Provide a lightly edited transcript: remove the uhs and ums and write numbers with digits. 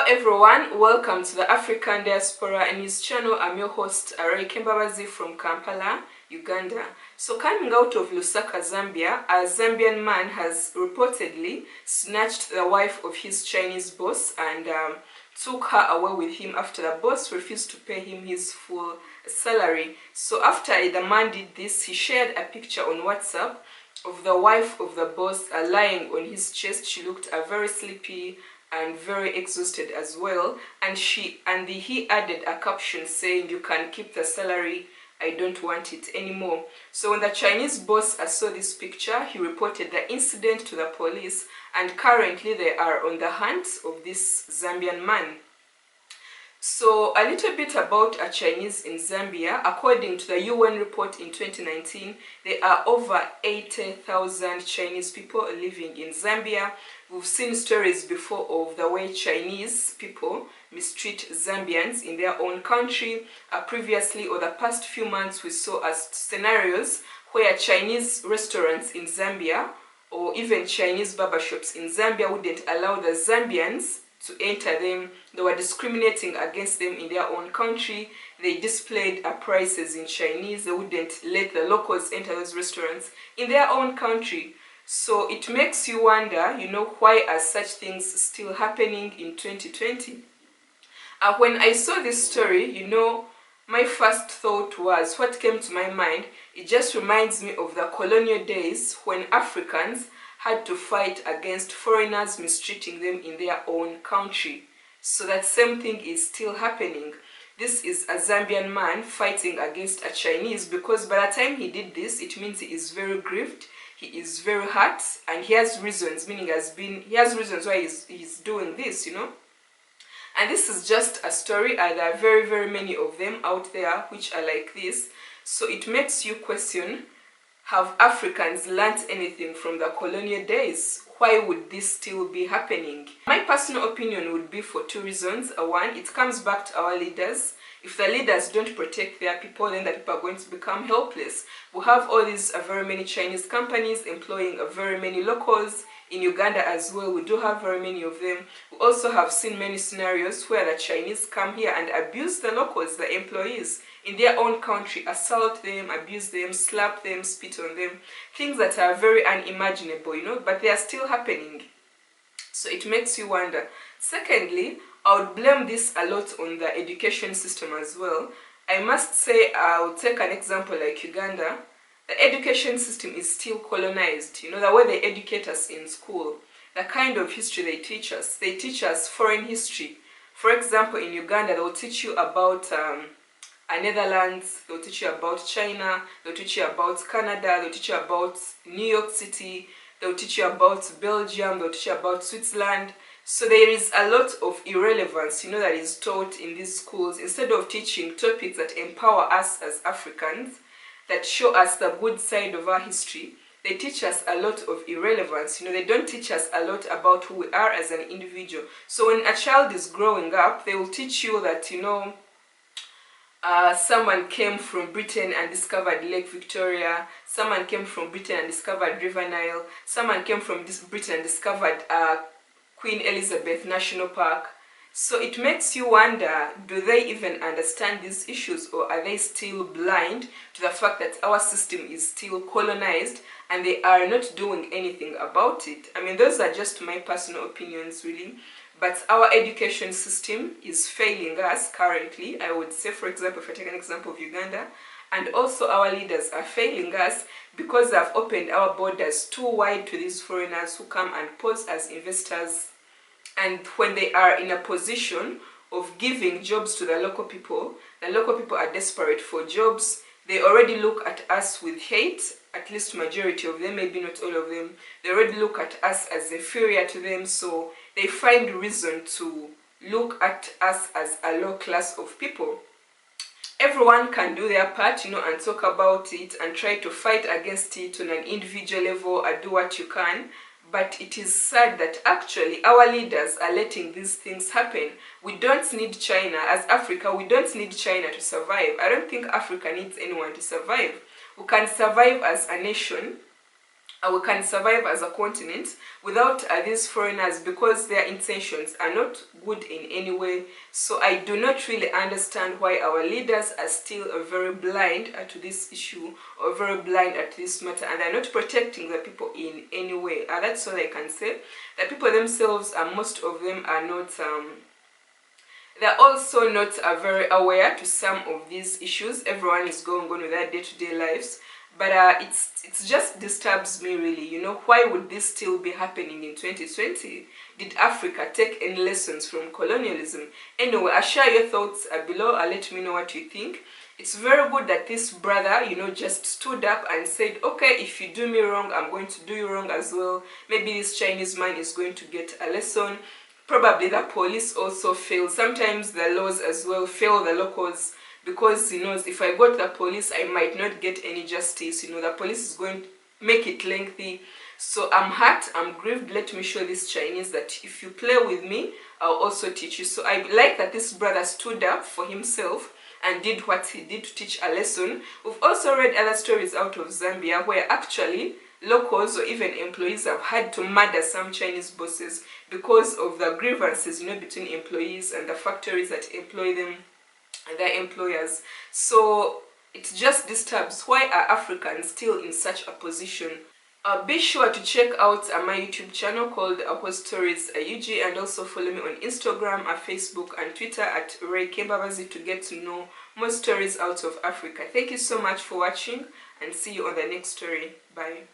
everyone, welcome to the African Diaspora News channel. I'm your host, Rae Kembabazi from Kampala, Uganda. So coming out of Lusaka, Zambia, a Zambian man has reportedly snatched the wife of his Chinese boss and took her away with him after the boss refused to pay him his full salary. So after the man did this, he shared a picture on WhatsApp of the wife of the boss lying on his chest. She looked very sleepy and very exhausted as well, and he added a caption saying, "You can keep the salary, I don't want it anymore." So when the Chinese boss saw this picture, he reported the incident to the police, and currently they are on the hunt of this Zambian man. So a little bit about a Chinese in Zambia. According to the UN report in 2019, there are over 80,000 Chinese people living in Zambia. We've seen stories before of the way Chinese people mistreat Zambians in their own country. Previously, or the past few months, we saw scenarios where Chinese restaurants in Zambia or even Chinese barbershops in Zambia wouldn't allow the Zambians to enter them. They were discriminating against them in their own country. They displayed prices in Chinese. They wouldn't let the locals enter those restaurants in their own country. So it makes you wonder, why are such things still happening in 2020? When I saw this story, my first thought was, what came to my mind, it just reminds me of the colonial days when Africans had to fight against foreigners mistreating them in their own country. So that same thing is still happening. This is a Zambian man fighting against a Chinese, because by the time he did this, it means he is very grieved, he is very hurt, and he has reasons, meaning he has reasons why he's doing this, And this is just a story, and there are very, very many of them out there which are like this. So it makes you question, have Africans learnt anything from the colonial days? Why would this still be happening? My personal opinion would be for two reasons. One, it comes back to our leaders. If the leaders don't protect their people, then the people are going to become helpless. We have all these very many Chinese companies employing very many locals. In Uganda as well, we do have very many of them. We also have seen many scenarios where the Chinese come here and abuse the locals, the employees, in their own country, assault them, abuse them, slap them, spit on them. Things that are very unimaginable, but they are still happening. So it makes you wonder. Secondly, I would blame this a lot on the education system as well. I must say, I'll take an example like Uganda. The education system is still colonized. The way they educate us in school, the kind of history they teach us foreign history. For example, in Uganda, they'll teach you about Netherlands, they'll teach you about China, they'll teach you about Canada, they'll teach you about New York City, they'll teach you about Belgium, they'll teach you about Switzerland. So there is a lot of irrelevance, that is taught in these schools. Instead of teaching topics that empower us as Africans, that show us the good side of our history, they teach us a lot of irrelevance. They don't teach us a lot about who we are as an individual. So when a child is growing up, they will teach you that, someone came from Britain and discovered Lake Victoria, someone came from Britain and discovered River Nile, someone came from Britain and discovered Queen Elizabeth National Park. So it makes you wonder, do they even understand these issues, or are they still blind to the fact that our system is still colonized and they are not doing anything about it? I mean, those are just my personal opinions, really. But our education system is failing us currently. I would say, for example, if I take an example of Uganda, and also our leaders are failing us because they've opened our borders too wide to these foreigners who come and pose as investors. And when they are in a position of giving jobs to the local people are desperate for jobs. They already look at us with hate, at least majority of them, maybe not all of them. They already look at us as inferior to them, so they find reason to look at us as a low class of people. Everyone can do their part, and talk about it and try to fight against it on an individual level and do what you can. But it is sad that actually our leaders are letting these things happen. We don't need China. As Africa, we don't need China to survive. I don't think Africa needs anyone to survive. We can survive as a nation we can survive as a continent without these foreigners, because their intentions are not good in any way. So I do not really understand why our leaders are still very blind to this issue, or very blind at this matter, and they're not protecting the people in any way. That's all I can say. The people themselves, most of them are not they're also not very aware to some of these issues. Everyone is going on with their day-to-day lives, but it just disturbs me really. You know, why would this still be happening in 2020? Did Africa take any lessons from colonialism? Anyway, I'll share your thoughts below. Let me know what you think. It's very good that this brother, you know, just stood up and said, okay, if you do me wrong, I'm going to do you wrong as well. Maybe this Chinese man is going to get a lesson. Probably the police also fail. Sometimes the laws as well fail the locals, because, you know, if I go to the police, I might not get any justice. You know, the police is going to make it lengthy. So I'm hurt, I'm grieved. Let me show this Chinese that if you play with me, I'll also teach you. So I like that this brother stood up for himself and did what he did to teach a lesson. We've also read other stories out of Zambia where actually locals or even employees have had to murder some Chinese bosses because of the grievances, you know, between employees and the factories that employ them and their employers. So it just disturbs, why are Africans still in such a position? Be sure to check out my YouTube channel called Host Stories UG, and also follow me on Instagram, Facebook and Twitter at Rae Kembabazi to get to know more stories out of Africa. Thank you so much for watching, and see you on the next story. Bye.